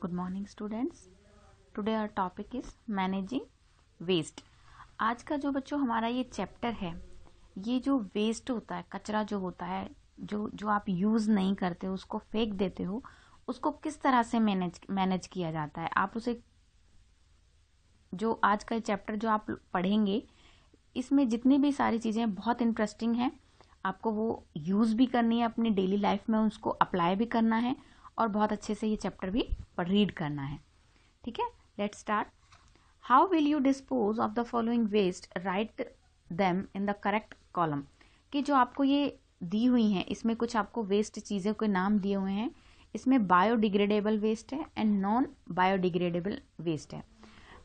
Good morning students. Today our topic is managing waste. आज का जो बच्चों हमारा ये चैप्टर है, ये जो वेस्ट होता है, कचरा जो होता है, जो आप यूज़ नहीं करते हो, उसको फेंक देते हो, उसको किस तरह से मैनेज किया जाता है। आप उसे जो आज का चैप्टर जो आप पढ़ेंगे, इसमें जितनी भी सारी चीज़ें बहुत इंटरेस्टिंग हैं। आपको वो यूज़ भी करनी है, अपनी डेली लाइफ में उसको अप्लाई भी करना है और बहुत अच्छे से ये चैप्टर भी रीड करना है। ठीक है, let's start. How will you dispose of the following waste, write them in the correct column. कि जो आपको ये दी हुई हैं, इसमें कुछ आपको वेस्ट चीज़ों के नाम दिए हुए हैं। इसमें बायोडिग्रेडेबल वेस्ट है एंड नॉन बायोडिग्रेडेबल वेस्ट है।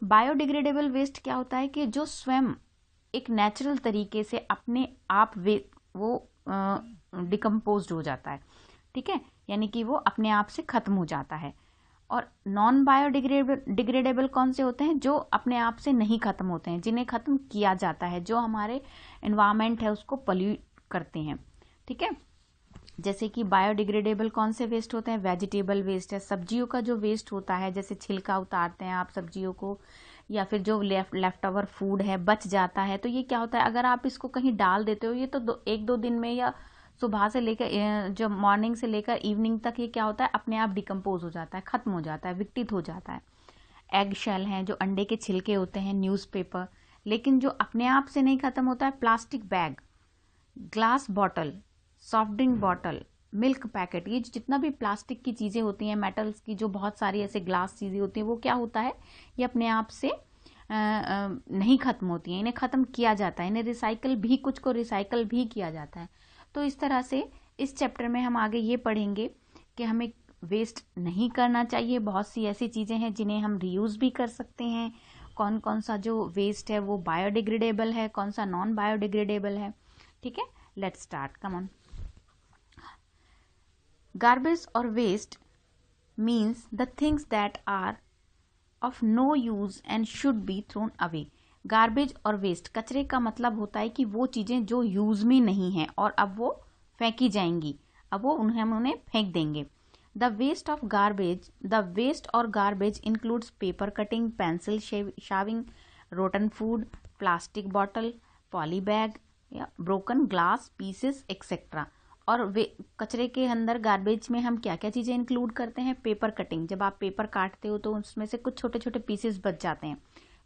बायोडिग्रेडेबल वेस्ट क्या होता है कि जो स्वयं एक नेचुरल तरीके से अपने आप वो डिकम्पोज हो जाता है। ठीक है, यानी कि वो अपने आप से खत्म हो जाता है। और नॉन बायोडिग्रेडेबल कौन से होते हैं? जो अपने आप से नहीं खत्म होते हैं, जिन्हें खत्म किया जाता है, जो हमारे एनवायरमेंट है उसको पॉल्यूट करते हैं। ठीक है, जैसे कि बायोडिग्रेडेबल कौन से वेस्ट होते हैं? वेजिटेबल वेस्ट है, सब्जियों का जो वेस्ट होता है, जैसे छिलका उतारते हैं आप सब्जियों को, या फिर जो लेफ्ट ओवर फूड है बच जाता है, तो ये क्या होता है, अगर आप इसको कहीं डाल देते हो, ये तो एक दो दिन में या सुबह से लेकर जो मॉर्निंग से लेकर इवनिंग तक ये क्या होता है, अपने आप डिकम्पोज हो जाता है, खत्म हो जाता है, विघटित हो जाता है। एग शेल हैं, जो अंडे के छिलके होते हैं, न्यूज़पेपर। लेकिन जो अपने आप से नहीं खत्म होता है, plastic bag, glass bottle, soft drink bottle, milk packet, ये जितना भी प्लास्टिक की चीज़ें होती हैं, मेटल्स की जो बहुत सारी ऐसे ग्लास चीज़ें होती हैं, वो क्या होता है, ये अपने आप से नहीं खत्म होती हैं, इन्हें खत्म किया जाता है, इन्हें रिसाइकल भी, कुछ को रिसाइकल भी किया जाता है। तो इस तरह से इस चैप्टर में हम आगे ये पढ़ेंगे कि हमें वेस्ट नहीं करना चाहिए। बहुत सी ऐसी चीज़ें हैं जिन्हें हम रीयूज़ भी कर सकते हैं। कौन कौन सा जो वेस्ट है वो बायोडिग्रेडेबल है, कौन सा नॉन बायोडिग्रेडेबल है। ठीक है, let's start, come on. Garbage और waste means the things that are of no use and should be thrown away. Garbage और वेस्ट, कचरे का मतलब होता है कि वो चीज़ें जो यूज में नहीं हैं और अब वो फेंकी जाएंगी, अब वो हम उन्हें फेंक देंगे। The waste of garbage, the waste और garbage includes paper cutting, pencil shaving, rotten food, plastic bottle, poly bag या ब्रोकन ग्लास पीसेस एक्सेट्रा। और कचरे के अंदर गार्बेज में हम क्या क्या चीज़ें इंक्लूड करते हैं? पेपर कटिंग, जब आप पेपर काटते हो तो उसमें से कुछ छोटे छोटे पीसेस बच जाते हैं।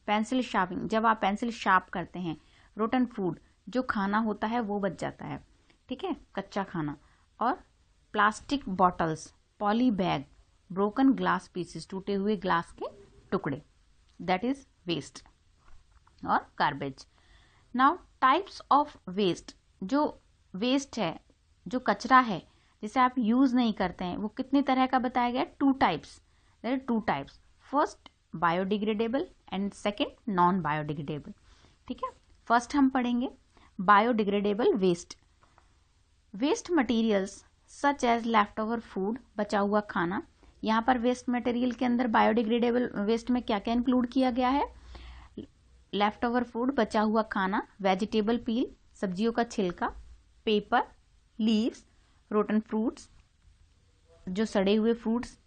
पेंसिल शार्पिंग, जब आप पेंसिल शार्प करते हैं। रोटन फूड, जो खाना होता है वो बच जाता है, ठीक है, कच्चा खाना। और plastic bottles, poly bag, broken glass pieces, टूटे हुए ग्लास के टुकड़े, दैट इज वेस्ट और garbage. Now types of waste, जो वेस्ट है, जो कचरा है जिसे आप यूज नहीं करते हैं, वो कितने तरह का बताया गया? 2 types. There are 2 types, first biodegradable and second non biodegradable. ठीक है, फर्स्ट हम पढ़ेंगे biodegradable waste. Waste materials such as left over food, बचा हुआ खाना। यहाँ पर वेस्ट मटेरियल के अंदर बायोडिग्रेडेबल वेस्ट में क्या क्या इंक्लूड किया गया है? लेफ्ट ओवर फूड, बचा हुआ खाना, वेजिटेबल पील, सब्जियों का छिलका, पेपर, लीव्स, रोटन फ्रूट्स, जो सड़े हुए फ्रूट्स,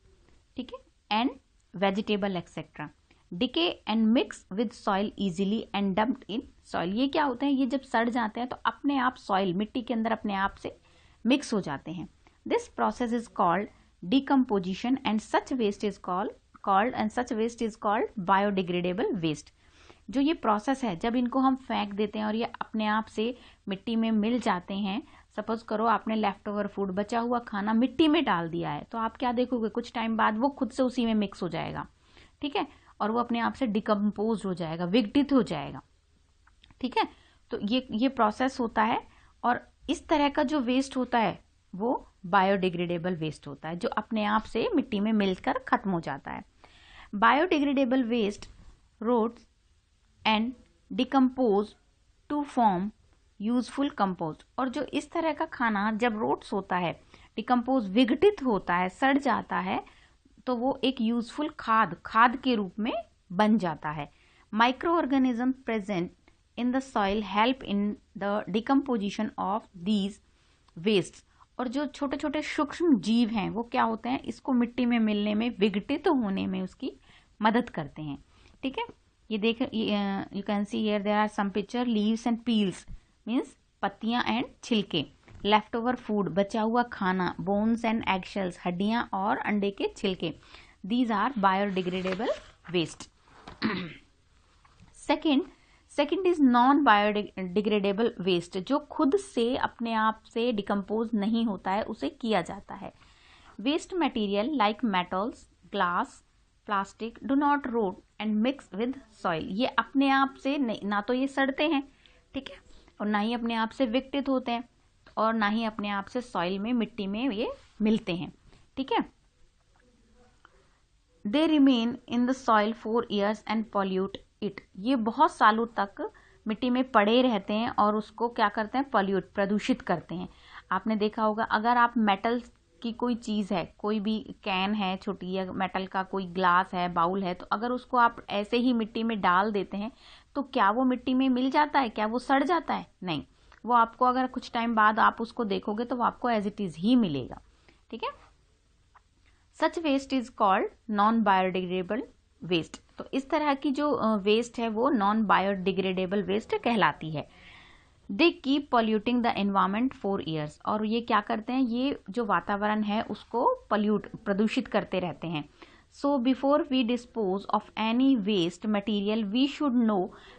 ठीक है, and vegetable etcetera. Decay and mix with soil easily and dumped in soil. ये क्या होते हैं? ये जब सड़ जाते हैं तो अपने आप सॉइल, मिट्टी के अंदर अपने आप से मिक्स हो जाते हैं। This process is called decomposition and such waste is called biodegradable waste. जो ये प्रोसेस है, जब इनको हम फेंक देते हैं और ये अपने आप से मिट्टी में मिल जाते हैं, सपोज करो आपने लेफ्ट ओवर फूड, बचा हुआ खाना मिट्टी में डाल दिया है, तो आप क्या देखोगे, कुछ टाइम बाद वो खुद से उसी में मिक्स हो जाएगा, ठीक है, और वो अपने आप से डिकम्पोज हो जाएगा, विघटित हो जाएगा। ठीक है, तो ये प्रोसेस होता है। और इस तरह का जो वेस्ट होता है वो बायोडिग्रेडेबल वेस्ट होता है, जो अपने आप से मिट्टी में मिलकर खत्म हो जाता है। Biodegradable waste rots and decompose to form useful compost. और जो इस तरह का खाना जब रोट्स होता है, डिकम्पोज, विघटित होता है, सड़ जाता है, तो वो एक यूजफुल खाद के रूप में बन जाता है। Micro organism present in the soil help in the decomposition of these waste. और जो छोटे छोटे सूक्ष्म जीव हैं वो क्या होते हैं, इसको मिट्टी में मिलने में, विघटित होने में उसकी मदद करते हैं। ठीक है, ये देख, you can see here there are some picture, leaves and peels means पत्तियां एंड छिलके, लेफ्ट ओवर फूड बचा हुआ खाना, बोन्स एंड एगशेल्स हड्डियां और अंडे के छिलके, these are biodegradable waste. Second is non biodegradable waste, जो खुद से अपने आप से डिकम्पोज नहीं होता है, उसे किया जाता है। Waste material like metals, glass, plastic do not rot and mix with soil, ये अपने आप से ना तो ये सड़ते हैं, ठीक है, और ना ही अपने आप से विघटित होते हैं, और ना ही अपने आप से सॉइल में, मिट्टी में ये मिलते हैं। ठीक है, they remain in the soil for years and pollute it, ये बहुत सालों तक मिट्टी में पड़े रहते हैं और उसको क्या करते हैं, पॉल्यूट, प्रदूषित करते हैं। आपने देखा होगा, अगर आप मेटल की कोई चीज़ है, कोई भी कैन है छोटी, या मेटल का कोई ग्लास है, बाउल है, तो अगर उसको आप ऐसे ही मिट्टी में डाल देते हैं तो क्या वो मिट्टी में मिल जाता है, क्या वो सड़ जाता है? नहीं, वो आपको अगर कुछ टाइम बाद आप उसको देखोगे तो वो आपको एज इट इज ही मिलेगा। ठीक है, such waste is called non biodegradable waste, तो इस तरह की जो वेस्ट है वो नॉन बायोडिग्रेडेबल वेस्ट कहलाती है। They keep polluting the environment for years, और ये क्या करते हैं, ये जो वातावरण है उसको प्रदूषित करते रहते हैं। So before we dispose of any waste material we should know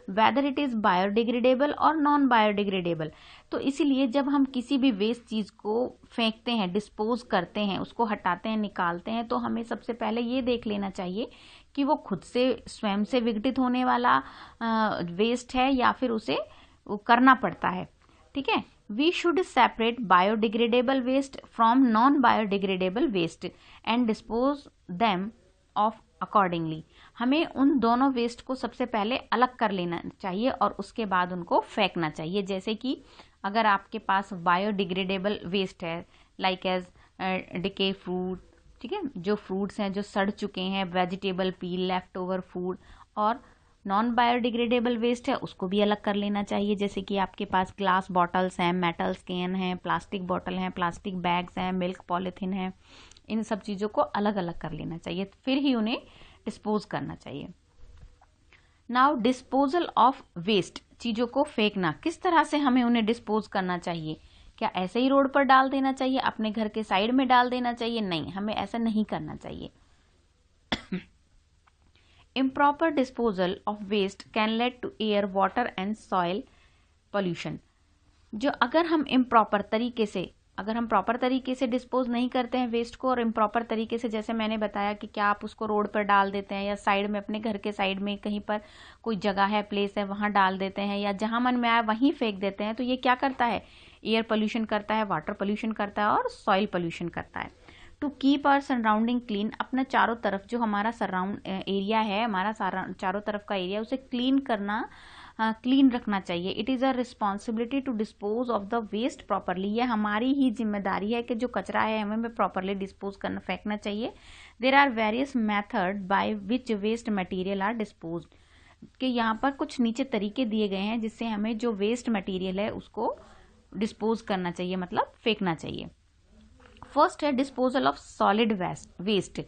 whether it is biodegradable और नॉन बायोडिग्रेडेबल, तो इसीलिए जब हम किसी भी वेस्ट चीज को फेंकते हैं, डिस्पोज करते हैं, उसको हटाते हैं, निकालते हैं, तो हमें सबसे पहले ये देख लेना चाहिए कि वो खुद से स्वयं से विघटित होने वाला वेस्ट है या फिर उसे वो करना पड़ता है। ठीक है, we should separate biodegradable waste from non biodegradable waste and dispose them of accordingly, हमें उन दोनों वेस्ट को सबसे पहले अलग कर लेना चाहिए और उसके बाद उनको फेंकना चाहिए। जैसे कि अगर आपके पास बायोडिग्रेडेबल वेस्ट है, लाइक एज डिके फ्रूट, ठीक है, जो फ्रूट्स हैं जो सड़ चुके हैं, vegetable peel, left over food, और नॉन बायोडिग्रेडेबल वेस्ट है उसको भी अलग कर लेना चाहिए। जैसे कि आपके पास ग्लास बॉटल्स हैं, मेटल्स कैन हैं, प्लास्टिक बॉटल हैं, प्लास्टिक बैग्स हैं, मिल्क पॉलिथीन है, इन सब चीज़ों को अलग अलग कर लेना चाहिए, फिर ही उन्हें डिस्पोज करना चाहिए। नाउ डिस्पोजल ऑफ वेस्ट, चीज़ों को फेंकना, किस तरह से हमें उन्हें डिस्पोज करना चाहिए? क्या ऐसे ही रोड पर डाल देना चाहिए, अपने घर के साइड में डाल देना चाहिए? नहीं, हमें ऐसा नहीं करना चाहिए। Improper disposal of waste can lead to air, water and soil pollution, जो अगर हम इम्प्रॉपर तरीके से, अगर हम प्रॉपर तरीके से डिस्पोज नहीं करते हैं वेस्ट को, और इम्प्रॉपर तरीके से, जैसे मैंने बताया कि क्या आप उसको रोड पर डाल देते हैं या साइड में, अपने घर के साइड में कहीं पर कोई जगह है, प्लेस है, वहाँ डाल देते हैं, या जहाँ मन में आया वहीं फेंक देते हैं, तो ये क्या करता है, एयर पोल्यूशन करता है, वाटर पोल्यूशन करता है और सॉइल पोल्यूशन करता है। To keep our surrounding clean, अपना चारों तरफ जो हमारा सराउंड एरिया है, हमारा चारों तरफ का एरिया, उसे क्लीन करना, क्लीन रखना चाहिए। It is a responsibility to dispose of the waste properly, यह हमारी ही जिम्मेदारी है कि जो कचरा है हमें प्रॉपरली डिस्पोज करना, फेंकना चाहिए। There are various method by which waste material are dispose, कि यहाँ पर कुछ नीचे तरीके दिए गए हैं जिससे हमें जो वेस्ट मटीरियल है उसको डिस्पोज करना चाहिए, मतलब फेंकना चाहिए। फर्स्ट है डिस्पोजल ऑफ सॉलिड वेस्ट,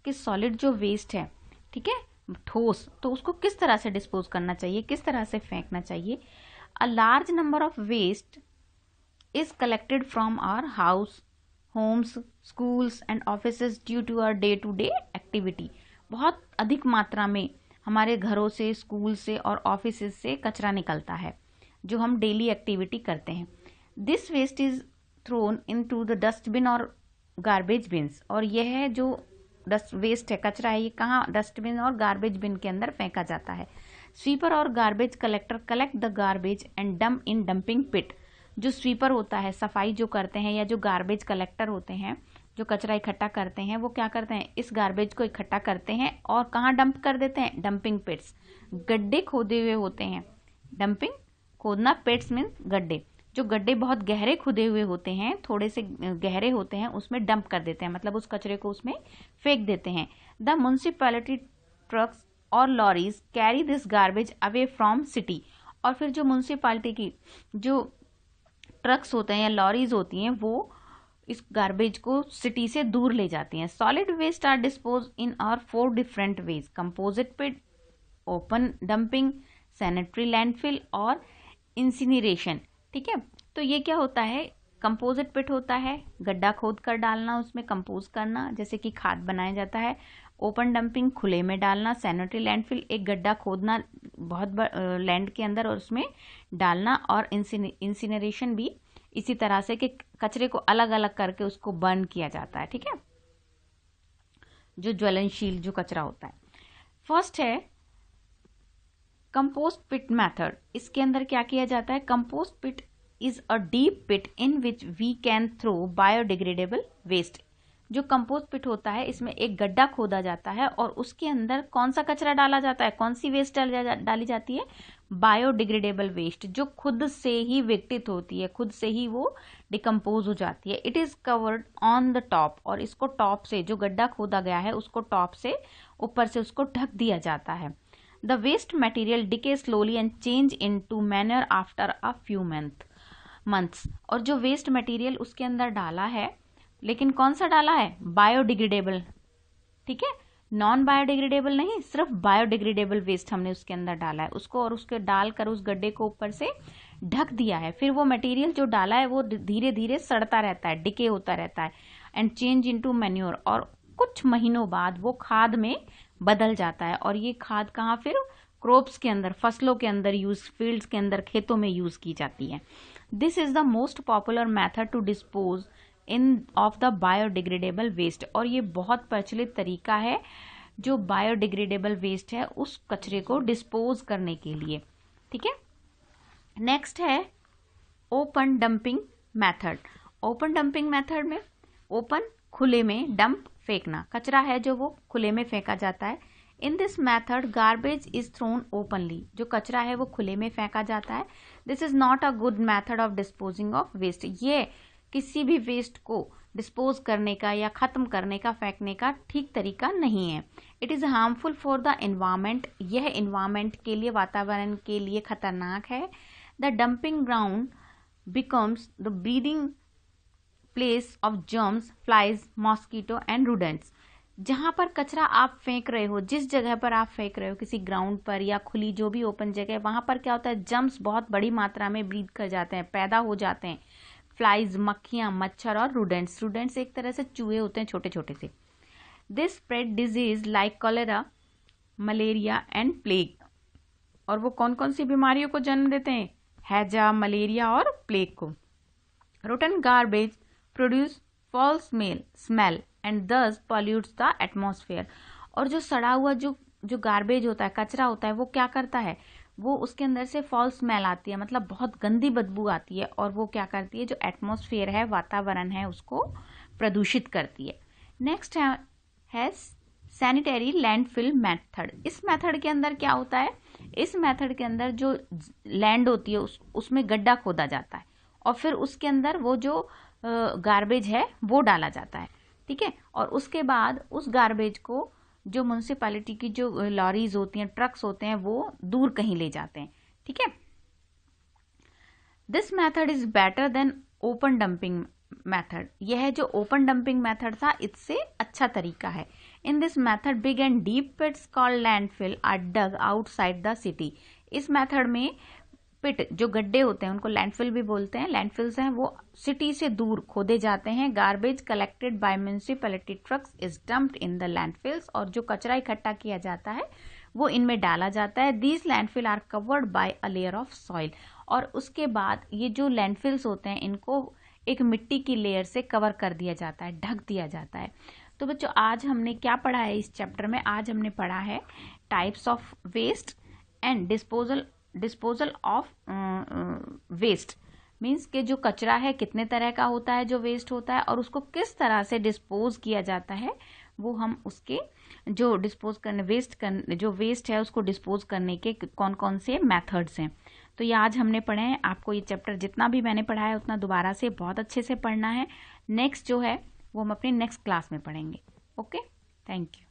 कि सॉलिड जो वेस्ट है, ठीक है, ठोस, तो उसको किस तरह से डिस्पोज करना चाहिए, किस तरह से फेंकना चाहिए। A large number of waste is collected from our house, homes, schools and offices due to our day to day activity, बहुत अधिक मात्रा में हमारे घरों से, स्कूल से और ऑफिस से कचरा निकलता है जो हम डेली एक्टिविटी करते हैं। This waste is thrown into the dustbin और गार्बेज बिन्स, और यह जो डस्ट वेस्ट है, कचरा है, ये कहाँ, डस्टबिन और गार्बेज बिन के अंदर फेंका जाता है। स्वीपर और garbage collector collect the garbage and dump in dumping pit, जो स्वीपर होता है, सफाई जो करते हैं, या जो गार्बेज कलेक्टर होते हैं जो कचरा इकट्ठा करते हैं, वो क्या करते हैं, इस गार्बेज को इकट्ठा करते हैं और कहाँ डंप कर देते हैं, डंपिंग पिट्स, गड्ढे खोदे हुए होते हैं। डंपिंग, खोदना, पिट्स मीन्स गड्ढे, जो गड्ढे बहुत गहरे खुदे हुए होते हैं, थोड़े से गहरे होते हैं, उसमें डंप कर देते हैं, मतलब उस कचरे को उसमें फेंक देते हैं। द म्युनिसिपैलिटी ट्रक्स और lorries carry this garbage away from city, और फिर जो म्युनिसिपैलिटी की जो ट्रक्स होते हैं या लॉरीज होती हैं वो इस गार्बेज को सिटी से दूर ले जाती हैं। Solid waste are dispose in our 4 different ways, composite pit, open dumping, sanitary landfill और इंसिनरेशन। ठीक है, तो ये क्या होता है, कंपोजिट पिट होता है गड्ढा खोद कर डालना, उसमें कंपोज करना जैसे कि खाद बनाया जाता है। ओपन डंपिंग खुले में डालना। सैनिटरी लैंडफिल एक गड्ढा खोदना बहुत लैंड के अंदर और उसमें डालना। और इंसिनरेशन भी इसी तरह से कि कचरे को अलग अलग करके उसको बर्न किया जाता है। ठीक है, जो ज्वलनशील जो कचरा होता है। फर्स्ट है कंपोस्ट पिट मेथड। इसके अंदर क्या किया जाता है, compost pit is a deep pit in which we can throw biodegradable waste. जो कंपोस्ट पिट होता है इसमें एक गड्ढा खोदा जाता है और उसके अंदर कौन सा कचरा डाला जाता है, कौन सी वेस्ट डाली जाती है, बायोडिग्रेडेबल वेस्ट, जो खुद से ही विघटित होती है, खुद से ही वो डिकम्पोज हो जाती है। It is covered on the top, और इसको टॉप से, जो गड्ढा खोदा गया है उसको टॉप से ऊपर से उसको ढक दिया जाता है। The waste material decay slowly and change into manure after a few months. और जो वेस्ट मटेरियल उसके अंदर डाला है, लेकिन कौन सा डाला है, बायोडिग्रेडेबल। ठीक है, नॉन बायोडिग्रेडेबल नहीं, सिर्फ बायोडिग्रेडेबल वेस्ट हमने उसके अंदर डाला है उसको, और उसके डालकर उस गड्ढे को ऊपर से ढक दिया है। फिर वो मटेरियल जो डाला है वो धीरे धीरे सड़ता रहता है, डिके होता रहता है, एंड चेंज इनटू मैन्योर, और कुछ महीनों बाद वो खाद में बदल जाता है। और ये खाद कहाँ, फिर क्रॉप्स के अंदर, फसलों के अंदर यूज, फील्ड्स के अंदर, खेतों में यूज की जाती है। This is the most popular method to dispose in of the biodegradable waste. और ये बहुत प्रचलित तरीका है जो बायोडिग्रेडेबल वेस्ट है उस कचरे को डिस्पोज करने के लिए। ठीक है, नेक्स्ट है open dumping method. Open dumping method में ओपन, खुले में, डंप फेंकना, कचरा है जो वो खुले में फेंका जाता है। In this method garbage is thrown openly, जो कचरा है वो खुले में फेंका जाता है। This is not a good method of disposing of waste. ये किसी भी वेस्ट को डिस्पोज करने का या खत्म करने का, फेंकने का ठीक तरीका नहीं है। It is harmful for the environment, यह एनवायरमेंट के लिए, वातावरण के लिए खतरनाक है। The dumping ground becomes the breathing place of germs, flies, mosquito and rodents. जहां पर कचरा आप फेंक रहे हो, जिस जगह पर आप फेंक रहे हो, किसी ग्राउंड पर या खुली जो भी ओपन जगह है, वहां पर क्या होता है, जर्म्स बहुत बड़ी मात्रा में ब्रीद कर जाते हैं, पैदा हो जाते हैं। फ्लाइज, मक्खियां, मच्छर और रूडेंट्स, रूडेंट्स एक तरह से चूहे होते हैं छोटे छोटे से। This spread disease like cholera, malaria and plague. और वो कौन कौन सी बीमारियों को जन्म देते हैं, हैजा, मलेरिया और प्लेग को। Rotten garbage produce fall smell and दस पॉल्यूट्स द एटमॉस्फेयर। और जो सड़ा हुआ जो गार्बेज होता है, कचरा होता है, वो क्या करता है, वो उसके अंदर से फॉल स्मेल आती है, मतलब बहुत गंदी बदबू आती है, और वो क्या करती है, जो एटमॉस्फेयर है, वातावरण है, उसको प्रदूषित करती है। नेक्स्ट है सैनिटरी लैंडफिल मेथड। इस मेथड के अंदर क्या होता है, इस मेथड के अंदर जो लैंड होती है उसमें गड्ढा खोदा जाता है और फिर उसके अंदर वो जो गार्बेज है वो डाला जाता है। ठीक है, और उसके बाद उस गार्बेज को जो म्युनिसिपैलिटी की जो लॉरीज होती हैं, ट्रक्स होते हैं, वो दूर कहीं ले जाते हैं। ठीक है, this method is better than open dumping method. यह जो ओपन डंपिंग मेथड था इससे अच्छा तरीका है। In this method big and deep pits called landfill are dug outside the city. इस मेथड में पिट, जो गड्ढे होते हैं, उनको लैंडफिल भी बोलते हैं, लैंडफिल्स हैं, वो सिटी से दूर खोदे जाते हैं। Garbage collected by municipality trucks is dumped in the landfills. और जो कचरा इकट्ठा किया जाता है वो इनमें डाला जाता है। These landfill are covered by a layer of soil. और उसके बाद ये जो लैंडफिल्स होते हैं इनको एक मिट्टी की लेयर से कवर कर दिया जाता है, ढक दिया जाता है। तो बच्चों, आज हमने क्या पढ़ा है इस चैप्टर में, आज हमने पढ़ा है types of waste and disposal of waste. Means के जो कचरा है कितने तरह का होता है, जो वेस्ट होता है, और उसको किस तरह से डिस्पोज किया जाता है, वो हम उसके जो डिस्पोज करने जो वेस्ट है उसको डिस्पोज करने के कौन कौन से मेथड्स हैं। तो ये आज हमने पढ़े हैं। आपको ये चैप्टर जितना भी मैंने पढ़ाया है उतना दोबारा से बहुत अच्छे से पढ़ना है। नेक्स्ट जो है वो हम अपनी नेक्स्ट क्लास में पढ़ेंगे। Okay, thank you.